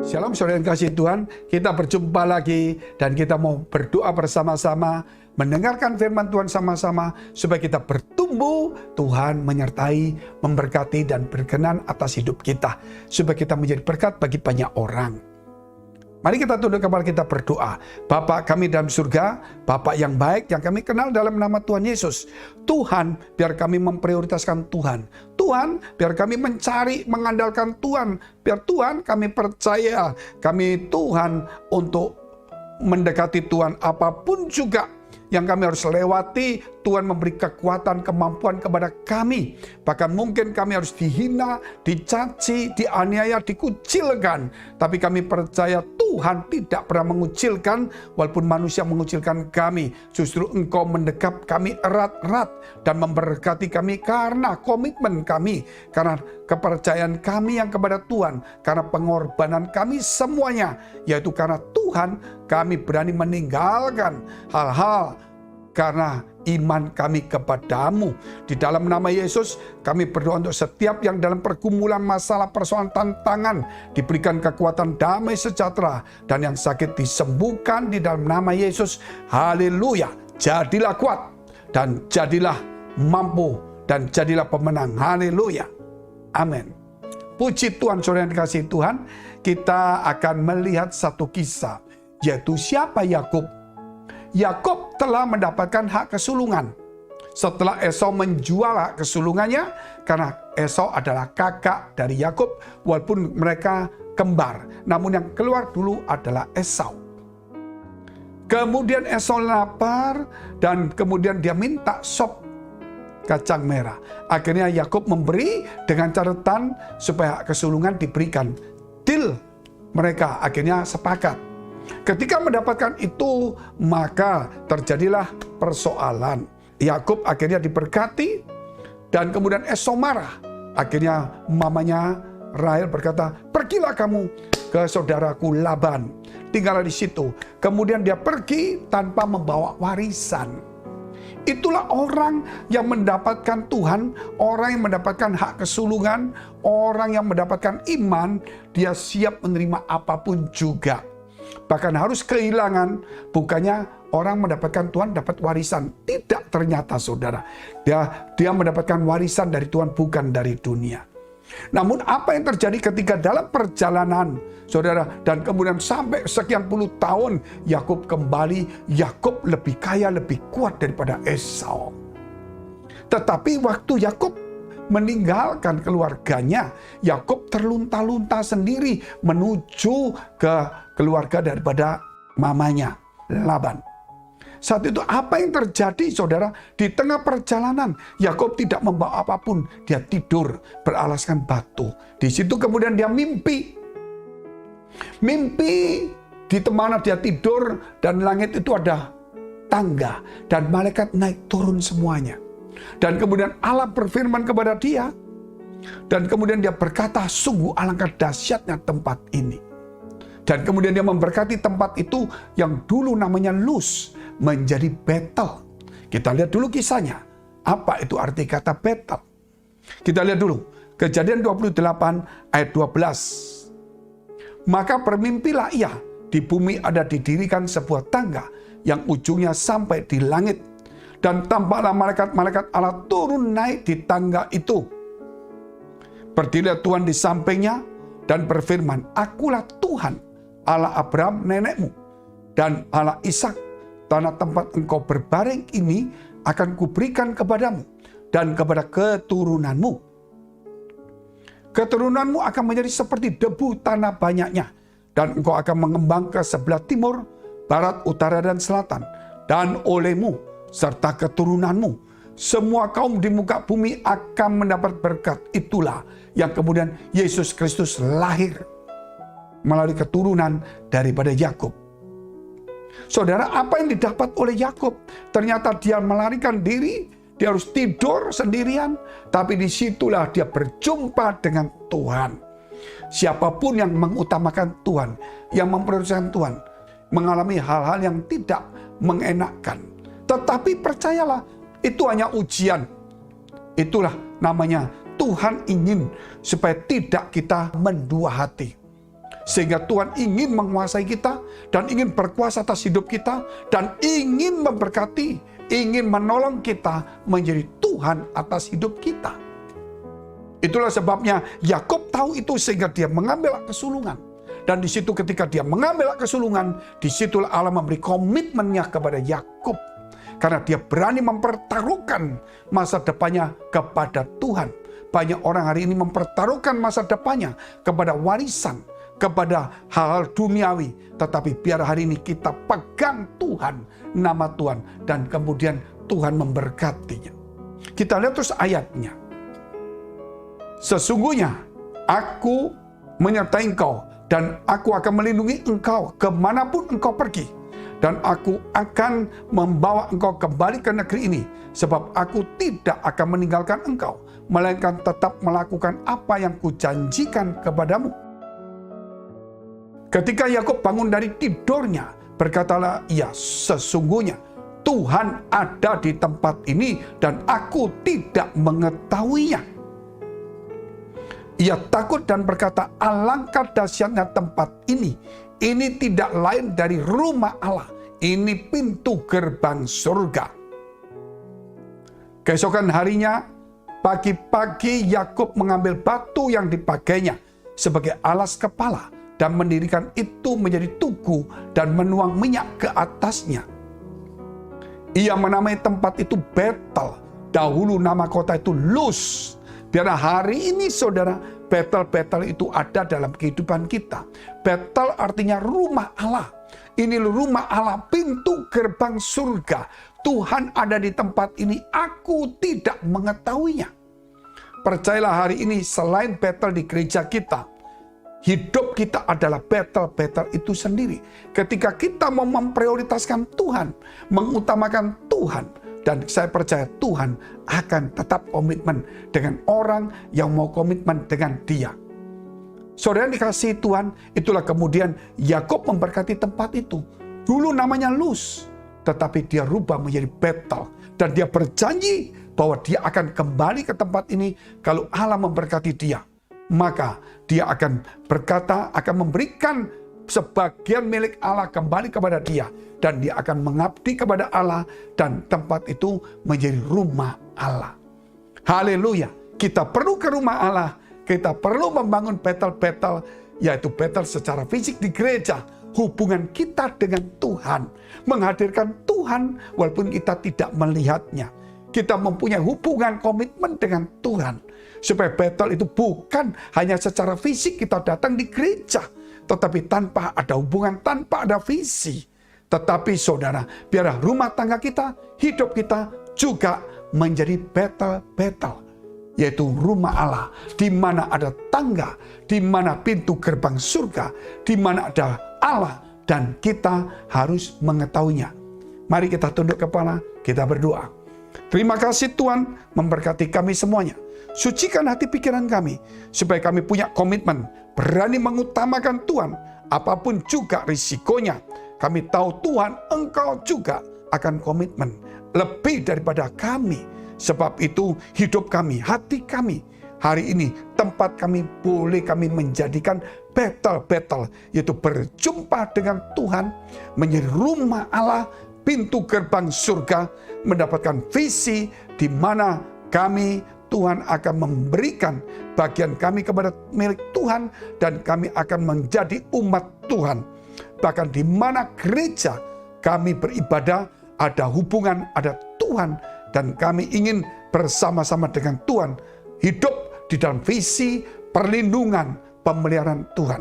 Shalom saudara yang kasih Tuhan, kita berjumpa lagi dan kita mau berdoa bersama-sama, mendengarkan firman Tuhan sama-sama supaya kita bertumbuh, Tuhan menyertai, memberkati dan berkenan atas hidup kita, supaya kita menjadi berkat bagi banyak orang. Mari kita tunduk kepala kita berdoa. Bapa kami dalam surga, Bapa yang baik yang kami kenal dalam nama Tuhan Yesus. Tuhan, biar kami memprioritaskan Tuhan. Tuhan, biar kami mencari, mengandalkan Tuhan. Biar Tuhan kami percaya, kami Tuhan untuk mendekati Tuhan apapun juga yang kami harus lewati. Tuhan memberi kekuatan, kemampuan kepada kami. Bahkan mungkin kami harus dihina, dicaci, dianiaya, dikucilkan. Tapi kami percaya Tuhan tidak pernah mengucilkan, walaupun manusia mengucilkan kami. Justru Engkau mendekap kami erat-erat dan memberkati kami karena komitmen kami, karena kepercayaan kami yang kepada Tuhan, karena pengorbanan kami semuanya, yaitu karena Tuhan kami berani meninggalkan hal-hal karena iman kami kepadamu. Di dalam nama Yesus, kami berdoa untuk setiap yang dalam pergumulan masalah, persoalan, tantangan, diberikan kekuatan damai sejahtera, dan yang sakit disembuhkan di dalam nama Yesus. Haleluya. Jadilah kuat, dan jadilah mampu, dan jadilah pemenang. Haleluya. Amin. Puji Tuhan, saudara yang dikasihi Tuhan, kita akan melihat satu kisah, yaitu siapa Yakub. Yakub telah mendapatkan hak kesulungan setelah Esau menjual hak kesulungannya, karena Esau adalah kakak dari Yakub walaupun mereka kembar. Namun yang keluar dulu adalah Esau. Kemudian Esau lapar dan kemudian dia minta sop kacang merah. Akhirnya Yakub memberi dengan catatan supaya hak kesulungan diberikan. Deal mereka akhirnya sepakat. Ketika mendapatkan itu, maka terjadilah persoalan. Yakub akhirnya diberkati, dan kemudian Esau marah. Akhirnya mamanya Rahel berkata, "Pergilah kamu ke saudaraku Laban, tinggallah di situ." Kemudian dia pergi tanpa membawa warisan. Itulah orang yang mendapatkan Tuhan, orang yang mendapatkan hak kesulungan, orang yang mendapatkan iman, dia siap menerima apapun juga. Bahkan harus kehilangan, bukannya orang mendapatkan Tuhan dapat warisan. Tidak, ternyata saudara. Dia mendapatkan warisan dari Tuhan, bukan dari dunia. Namun apa yang terjadi ketika dalam perjalanan, saudara, dan kemudian sampai sekian puluh tahun, Yakub kembali, Yakub lebih kaya, lebih kuat daripada Esau. Tetapi waktu Yakub meninggalkan keluarganya, Yakub terlunta-lunta sendiri menuju ke keluarga daripada mamanya, Laban. Saat itu apa yang terjadi, saudara? Di tengah perjalanan, Yakub tidak membawa apapun. Dia tidur beralaskan batu. Di situ kemudian dia mimpi. Mimpi di mana dia tidur dan langit itu ada tangga. Dan malaikat naik turun semuanya. Dan kemudian Allah berfirman kepada dia. Dan kemudian dia berkata, "Sungguh alangkah dahsyatnya tempat ini." Dan kemudian dia memberkati tempat itu yang dulu namanya Luz menjadi Betel. Kita lihat dulu kisahnya. Apa itu arti kata Betel? Kita lihat dulu. Kejadian 28 ayat 12. "Maka bermimpilah ia, di bumi ada didirikan sebuah tangga yang ujungnya sampai di langit. Dan tampaklah malaikat-malaikat Allah turun naik di tangga itu. Berdirilah Tuhan di sampingnya dan berfirman, 'Akulah Tuhan, Allah Abraham nenekmu, dan Allah Ishak. Tanah tempat engkau berbaring ini akan kuberikan kepadamu dan kepada keturunanmu. Keturunanmu akan menjadi seperti debu tanah banyaknya, dan engkau akan mengembang ke sebelah timur, barat, utara, dan selatan. Dan olehmu serta keturunanmu, semua kaum di muka bumi akan mendapat berkat.'" Itulah yang kemudian Yesus Kristus lahir melalui keturunan daripada Yakub. Saudara, apa yang didapat oleh Yakub? Ternyata dia melarikan diri, dia harus tidur sendirian, tapi disitulah dia berjumpa dengan Tuhan. Siapapun yang mengutamakan Tuhan, yang memprioritaskan Tuhan, mengalami hal-hal yang tidak mengenakkan. Tetapi percayalah, itu hanya ujian. Itulah namanya Tuhan ingin supaya tidak kita mendua hati. Sehingga Tuhan ingin menguasai kita dan ingin berkuasa atas hidup kita dan ingin memberkati, ingin menolong kita menjadi Tuhan atas hidup kita. Itulah sebabnya Yakub tahu itu sehingga dia mengambil hak kesulungan. Dan di situ ketika dia mengambil hak kesulungan, disitulah Allah memberi komitmennya kepada Yakub. Karena dia berani mempertaruhkan masa depannya kepada Tuhan. Banyak orang hari ini mempertaruhkan masa depannya kepada warisan, kepada hal-hal duniawi. Tetapi biar hari ini kita pegang Tuhan, nama Tuhan. Dan kemudian Tuhan memberkatinya. Kita lihat terus ayatnya. Sesungguhnya aku menyertai engkau dan aku akan melindungi engkau kemanapun engkau pergi. Dan aku akan membawa engkau kembali ke negeri ini. Sebab aku tidak akan meninggalkan engkau, melainkan tetap melakukan apa yang kujanjikan kepadamu. Ketika Yakub bangun dari tidurnya, berkatalah ia, sesungguhnya Tuhan ada di tempat ini dan aku tidak mengetahuinya. Ia takut dan berkata, alangkah dahsyatnya tempat ini. Ini tidak lain dari rumah Allah. Ini pintu gerbang surga. Keesokan harinya, pagi-pagi Yakub mengambil batu yang dipakainya sebagai alas kepala dan mendirikan itu menjadi tugu dan menuang minyak ke atasnya. Ia menamai tempat itu Betel. Dahulu nama kota itu Luz. Biar hari ini saudara, Betel-Betel itu ada dalam kehidupan kita. Betel artinya rumah Allah. Ini rumah Allah, pintu gerbang surga. Tuhan ada di tempat ini, aku tidak mengetahuinya. Percayalah hari ini selain Betel di gereja kita, hidup kita adalah Betel-Betel itu sendiri. Ketika kita mau memprioritaskan Tuhan, mengutamakan Tuhan, dan saya percaya Tuhan akan tetap komitmen dengan orang yang mau komitmen dengan Dia. Saudara yang dikasihi Tuhan, itulah kemudian Yakub memberkati tempat itu. Dulu namanya Luz, tetapi dia rubah menjadi Betel. Dan dia berjanji bahwa dia akan kembali ke tempat ini kalau Allah memberkati dia. Maka dia akan berkata, akan memberikan sebagian milik Allah kembali kepada dia. Dan dia akan mengabdi kepada Allah dan tempat itu menjadi rumah Allah. Haleluya. Kita perlu ke rumah Allah. Kita perlu membangun Betel-Betel, yaitu Betel secara fisik di gereja. Hubungan kita dengan Tuhan. Menghadirkan Tuhan walaupun kita tidak melihatnya. Kita mempunyai hubungan komitmen dengan Tuhan. Supaya Betel itu bukan hanya secara fisik kita datang di gereja. Tetapi tanpa ada hubungan, tanpa ada visi. Tetapi saudara, biarlah rumah tangga kita, hidup kita juga menjadi Betel-Betel. Yaitu rumah Allah, di mana ada tangga, di mana pintu gerbang surga, di mana ada Allah, dan kita harus mengetahuinya. Mari kita tunduk kepala, kita berdoa. Terima kasih Tuhan, memberkati kami semuanya. Sucikan hati pikiran kami, supaya kami punya komitmen, berani mengutamakan Tuhan, apapun juga risikonya. Kami tahu Tuhan, Engkau juga akan komitmen lebih daripada kami. Sebab itu hidup kami, hati kami, hari ini tempat kami boleh kami menjadikan Betel-Betel, yaitu berjumpa dengan Tuhan, menjadi rumah Allah, pintu gerbang surga, mendapatkan visi di mana kami, Tuhan akan memberikan bagian kami kepada milik Tuhan, dan kami akan menjadi umat Tuhan. Bahkan di mana gereja kami beribadah, ada hubungan, ada Tuhan, dan kami ingin bersama-sama dengan Tuhan, hidup di dalam visi perlindungan, pemeliharaan Tuhan.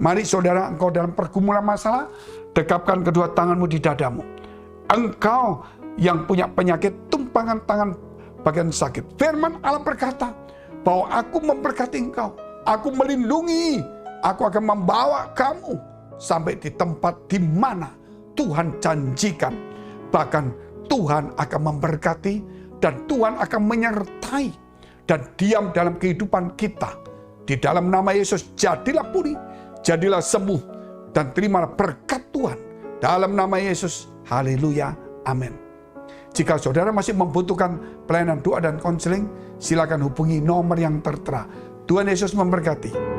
Mari saudara, engkau dalam pergumulan masalah, dekapkan kedua tanganmu di dadamu. Engkau yang punya penyakit tumpangan tangan bagian sakit. Firman Allah berkata bahwa aku memberkati engkau, aku melindungi, aku akan membawa kamu sampai di tempat di mana Tuhan janjikan. Bahkan Tuhan akan memberkati dan Tuhan akan menyertai dan diam dalam kehidupan kita. Di dalam nama Yesus, jadilah pulih, jadilah sembuh, dan terimalah berkat Tuhan. Dalam nama Yesus, haleluya, amin. Jika saudara masih membutuhkan pelayanan doa dan konseling, silakan hubungi nomor yang tertera. Tuhan Yesus memberkati.